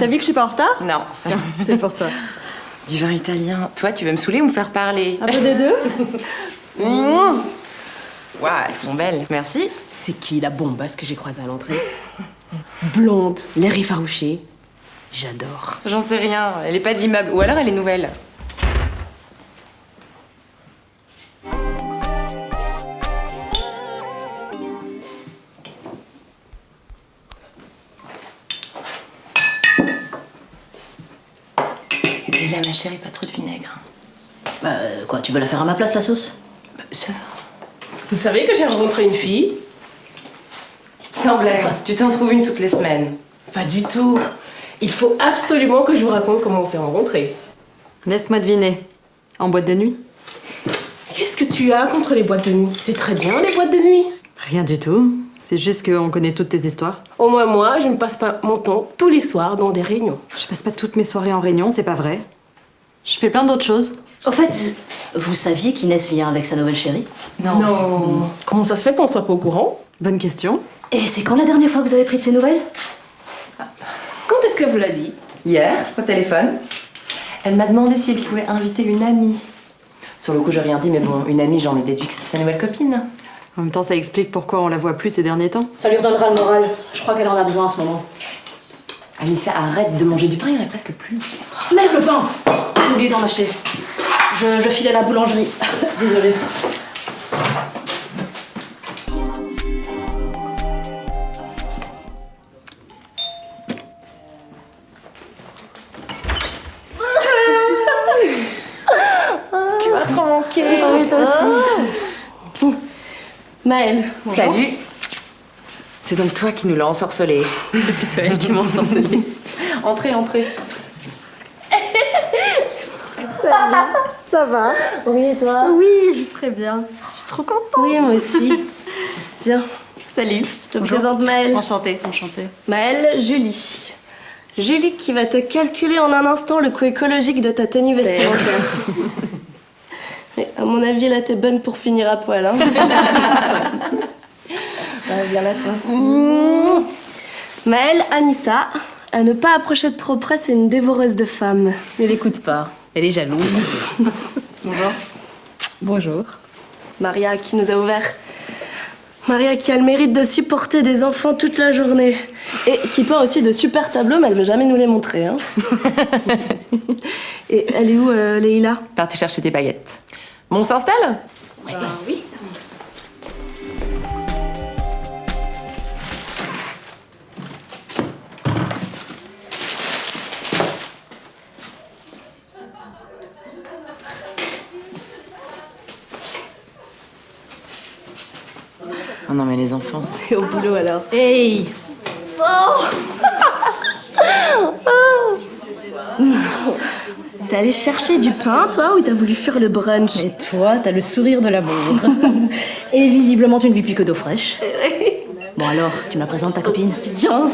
T'as vu que je suis pas en retard? Non. Tiens, c'est pour toi. Du vin italien. Toi, tu veux me saouler ou me faire parler? Un peu des deux? Waouh, elles sont belles. Merci. C'est qui la bombasse que j'ai croisée à l'entrée? Blonde, l'air effarouché. J'adore. J'en sais rien. Elle est pas de l'immeuble. Ou alors elle est nouvelle. Et là, ma chérie, pas trop de vinaigre. Quoi, tu veux la faire à ma place, la sauce? Ça va. Vous savez que j'ai rencontré une fille? Sans blague. Tu t'en trouves une toutes les semaines. Pas du tout. Il faut absolument que je vous raconte comment on s'est rencontrés. Laisse-moi deviner. En boîte de nuit? Qu'est-ce que tu as contre les boîtes de nuit? C'est très bien, les boîtes de nuit. Rien du tout. C'est juste qu'on connaît toutes tes histoires. Au moins moi, je ne passe pas mon temps tous les soirs dans des réunions. Je passe pas toutes mes soirées en réunion, c'est pas vrai. Je fais plein d'autres choses. Au fait, vous saviez qu'Inès vient avec sa nouvelle chérie? Non. Comment ça se fait qu'on soit pas au courant? Bonne question. Et c'est quand la dernière fois que vous avez pris de ses nouvelles? Quand est-ce qu'elle vous l'a dit? Hier, au téléphone. Elle m'a demandé si elle pouvait inviter une amie. Sur le coup, j'ai rien dit, mais bon, une amie, j'en ai déduit que c'était sa nouvelle copine. En même temps, ça explique pourquoi on la voit plus ces derniers temps. Ça lui redonnera le moral. Je crois qu'elle en a besoin en ce moment. Alicia, arrête de manger du pain, il y en a presque plus. Merde, le pain! J'ai oublié d'en acheter. Je file à la boulangerie. Désolée. Tu m'as trop manqué. Oui, toi aussi. Maëlle. bonjour. Salut. C'est donc toi qui nous l'as ensorcelé. C'est plutôt elle qui m'a ensorcelée. Entrez, entrez. Ça va? Oui, et toi? Oui, très bien. Je suis trop contente. Oui, moi aussi. Bien. Salut. Je te présente Maëlle. Enchantée. Enchantée. Maëlle, Julie. Julie qui va te calculer en un instant le coût écologique de ta tenue vestimentaire. Mais à mon avis, là, t'es bonne pour finir à poil, hein. Viens là, toi. Maëlle, Anissa, à ne pas approcher de trop près, c'est une dévoreuse de femmes. Ne l'écoute pas, elle est jalouse. Bonjour. Bonjour. Maria qui nous a ouvert. Maria qui a le mérite de supporter des enfants toute la journée. Et qui peint aussi de super tableaux, mais elle veut jamais nous les montrer. Hein. Et elle est où, Leïla? Partez chercher tes baguettes. Bon, on s'installe? Oui. Oh non, mais les enfants, Et au boulot alors. Hey! T'es allé chercher du pain, toi, ou t'as voulu faire le brunch? Et toi, t'as le sourire de l'amour. Et visiblement, tu ne vis plus que d'eau fraîche. Bon alors, tu me la présentes ta copine? Viens.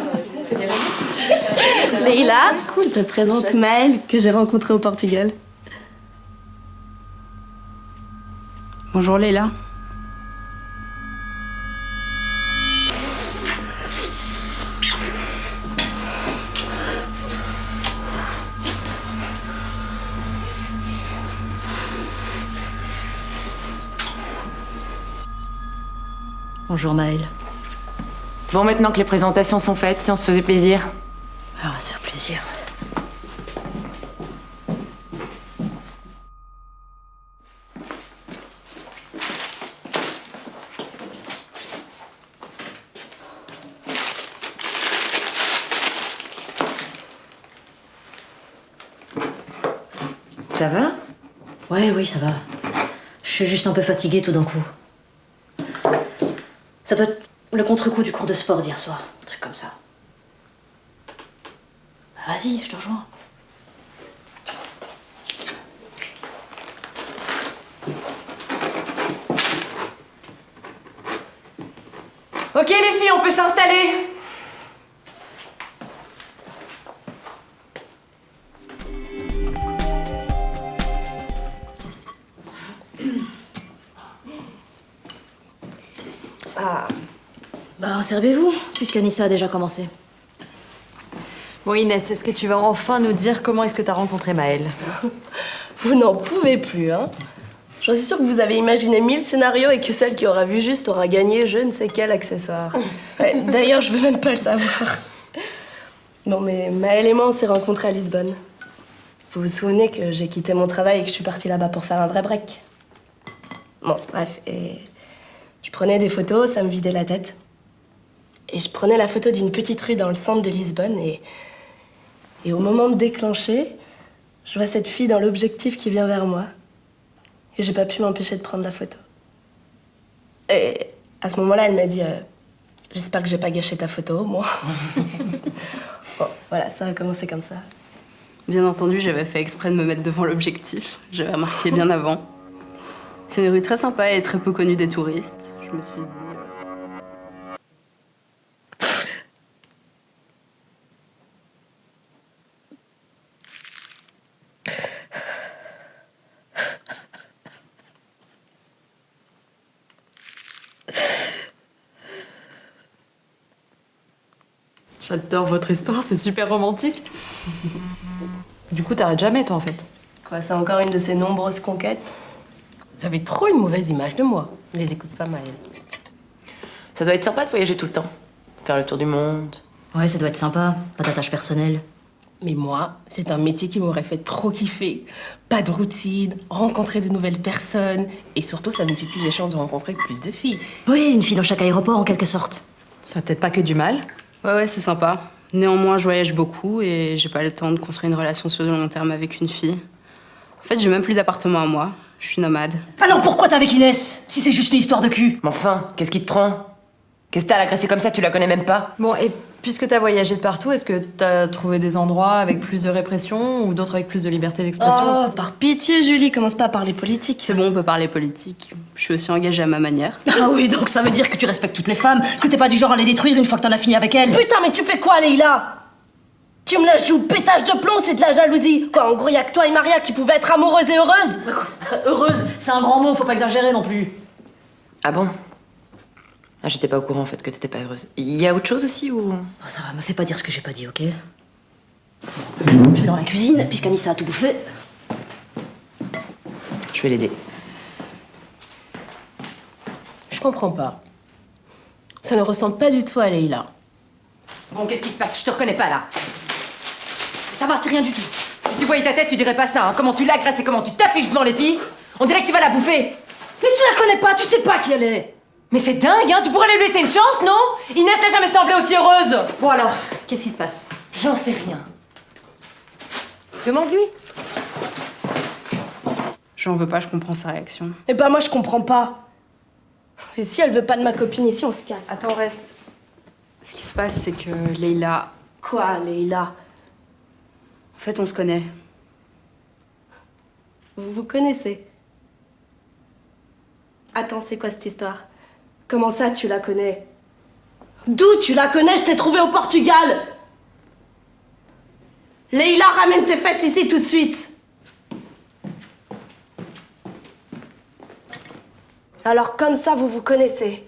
Leïla, je te présente Maëlle, que j'ai rencontrée au Portugal. Bonjour Leïla. Bonjour Maëlle. Bon, maintenant que les présentations sont faites, si on se faisait plaisir. Alors, on va se faire plaisir. Ça va? Ouais, oui, ça va. Je suis juste un peu fatiguée tout d'un coup. Ça doit être le contre-coup du cours de sport d'hier soir. Un truc comme ça. Bah, vas-y, je te rejoins. Ok les filles, on peut s'installer. Bah, servez-vous, puisqu'Anissa a déjà commencé. Bon Inès, est-ce que tu vas enfin nous dire comment est-ce que t'as rencontré Maël? Vous n'en pouvez plus, hein. J'en suis sûre que vous avez imaginé 1000 scénarios et que celle qui aura vu juste aura gagné je ne sais quel accessoire. Ouais, d'ailleurs, je veux même pas le savoir. Bon, mais Maël et moi, on s'est rencontrés à Lisbonne. Vous vous souvenez que j'ai quitté mon travail et que je suis partie là-bas pour faire un vrai break? Bon, bref, et je prenais des photos, ça me vidait la tête. Et je prenais la photo d'une petite rue dans le centre de Lisbonne et au moment de déclencher, je vois cette fille dans l'objectif qui vient vers moi. Et j'ai pas pu m'empêcher de prendre la photo. Et à ce moment-là, elle m'a dit j'espère que j'ai pas gâché ta photo, moi. Bon, voilà, ça a commencé comme ça. Bien entendu, j'avais fait exprès de me mettre devant l'objectif. J'avais remarqué bien avant. C'est une rue très sympa et très peu connue des touristes. Je me suis dit... J'adore votre histoire, c'est super romantique. Du coup, t'arrêtes jamais, toi, en fait. Quoi, c'est encore une de ces nombreuses conquêtes? Vous avez trop une mauvaise image de moi. Je les écoute pas mal. Ça doit être sympa de voyager tout le temps. Faire le tour du monde. Ouais, ça doit être sympa. Pas d'attache personnelle. Mais moi, c'est un métier qui m'aurait fait trop kiffer. Pas de routine, rencontrer de nouvelles personnes. Et surtout, ça multiplie les chances de rencontrer plus de filles. Oui, une fille dans chaque aéroport, en quelque sorte. Ça a peut-être pas que du mal. Ouais, c'est sympa. Néanmoins, je voyage beaucoup et j'ai pas le temps de construire une relation sur le long terme avec une fille. En fait, j'ai même plus d'appartement à moi. Je suis nomade. Alors pourquoi t'es avec Inès, si c'est juste une histoire de cul? Mais enfin, qu'est-ce qui te prend? Qu'est-ce que t'as à l'agresser comme ça, tu la connais même pas? Bon, et puisque t'as voyagé de partout, est-ce que t'as trouvé des endroits avec plus de répression ou d'autres avec plus de liberté d'expression? Oh, par pitié, Julie, commence pas à parler politique. C'est bon, on peut parler politique. Je suis aussi engagée à ma manière. Ah oui, donc ça veut dire que tu respectes toutes les femmes, que t'es pas du genre à les détruire une fois que t'en as fini avec elles. Putain, mais tu fais quoi, Leïla? Tu me la joues pétage de plomb, c'est de la jalousie. Quoi, en gros, y'a que toi et Maria qui pouvaient être amoureuses et heureuses? Mais quoi, heureuse, c'est un grand mot, faut pas exagérer non plus. Ah bon? Ah, j'étais pas au courant en fait que t'étais pas heureuse. Il y a autre chose aussi ou? Oh, ça va, me fais pas dire ce que j'ai pas dit, ok? Bon, je vais dans la cuisine, puisqu'Anissa a tout bouffé. Je vais l'aider. Je comprends pas. Ça ne ressemble pas du tout à Leïla. Bon, qu'est-ce qui se passe? Je te reconnais pas là. Ça va, c'est rien du tout. Si tu voyais ta tête, tu dirais pas ça, hein. Comment tu l'agresses et comment tu t'affiches devant les filles? On dirait que tu vas la bouffer. Mais tu la connais pas, tu sais pas qui elle est. Mais c'est dingue, hein. Tu pourrais lui laisser une chance, non? Inès n'a jamais semblé aussi heureuse. Bon alors, qu'est-ce qui se passe? J'en sais rien. Demande-lui. J'en veux pas, je comprends sa réaction. Eh ben, moi, je comprends pas. Et si elle veut pas de ma copine ici, on se casse. Attends, reste. Ce qui se passe, c'est que Leïla... Quoi, Leïla? En fait, on se connaît. Vous vous connaissez? Attends, c'est quoi cette histoire? Comment ça, tu la connais? D'où tu la connais? Je t'ai trouvée au Portugal! Leïla, ramène tes fesses ici tout de suite! Alors comme ça, vous vous connaissez?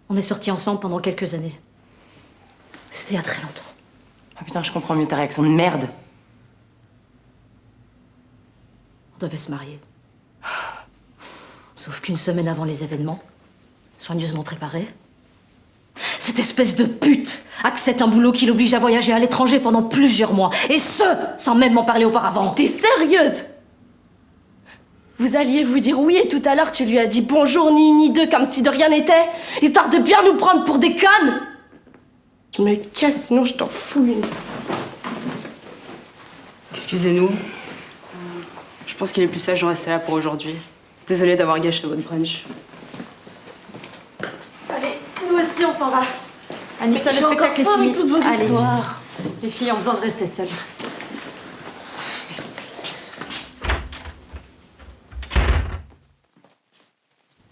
On est sortis ensemble pendant quelques années. C'était il y a très longtemps. Ah putain, je comprends mieux ta réaction de merde. On devait se marier. Sauf qu'une semaine avant les événements, soigneusement préparés, cette espèce de pute accepte un boulot qui l'oblige à voyager à l'étranger pendant plusieurs mois. Et ce, sans même m'en parler auparavant. T'es sérieuse? Vous alliez vous dire oui et tout à l'heure tu lui as dit bonjour ni une ni deux comme si de rien n'était, histoire de bien nous prendre pour des connes. Je me casse sinon je t'en fous une. Excusez-nous. Je pense qu'il est plus sage de rester là pour aujourd'hui. Désolée d'avoir gâché votre brunch. Allez, nous aussi on s'en va. Anissa, le J'ai encore spectacle est faim fini. avec toutes vos Allez, histoires. les filles ont besoin de rester seules.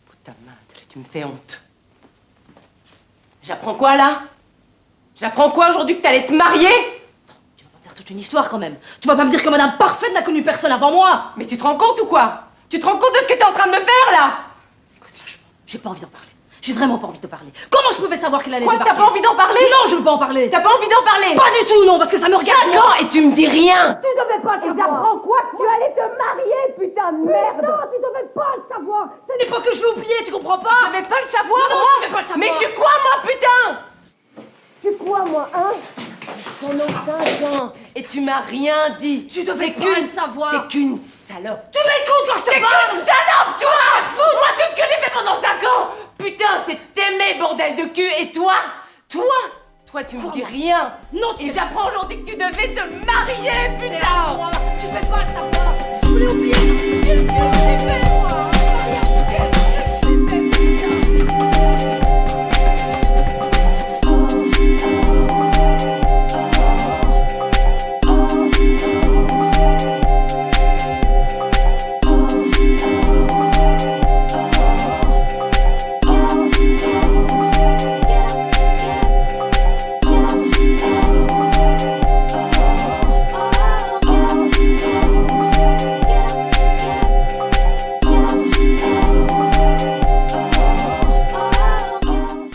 Putain madre, tu me fais honte. J'apprends quoi là? J'apprends quoi aujourd'hui que t'allais te marier? Tu vas pas me faire toute une histoire quand même. Tu vas pas me dire que Madame Parfaite n'a connu personne avant moi. Mais tu te rends compte ou quoi? Tu te rends compte de ce que t'es en train de me faire là? Écoute, lâche-moi. J'ai pas envie d'en parler. J'ai vraiment pas envie de parler. Comment je pouvais savoir qu'il allait Quoi, débarquer? t'as pas envie d'en parler? Non, je veux pas en parler. T'as pas envie d'en parler? Pas du tout, non, parce que ça me regarde. 5 ans et tu me dis rien! Tu devais pas le savoir. J'apprends quoi? Que tu allais te marier, putain de merde! Non, tu devais pas le savoir. Ce n'est pas que je veux oublier, tu comprends pas? Je devais pas le savoir, Non, moi! tu devais pas le savoir. Mais je suis quoi, moi, putain? Tu quoi, moi, hein? Pendant 5 ans, et tu m'as rien dit! Tu devais T'es pas qu'une- le savoir. T'es qu'une salope! Tu m'écoutes quand je te T'es parle. qu'une salope, toi! Moi, tout ce que j'ai fait pendant 5 ans! Putain, c'est t'aimer, bordel de cul! Et toi, tu me dis rien! Non, Et j'apprends aujourd'hui que tu devais te marier, putain! Tu fais pas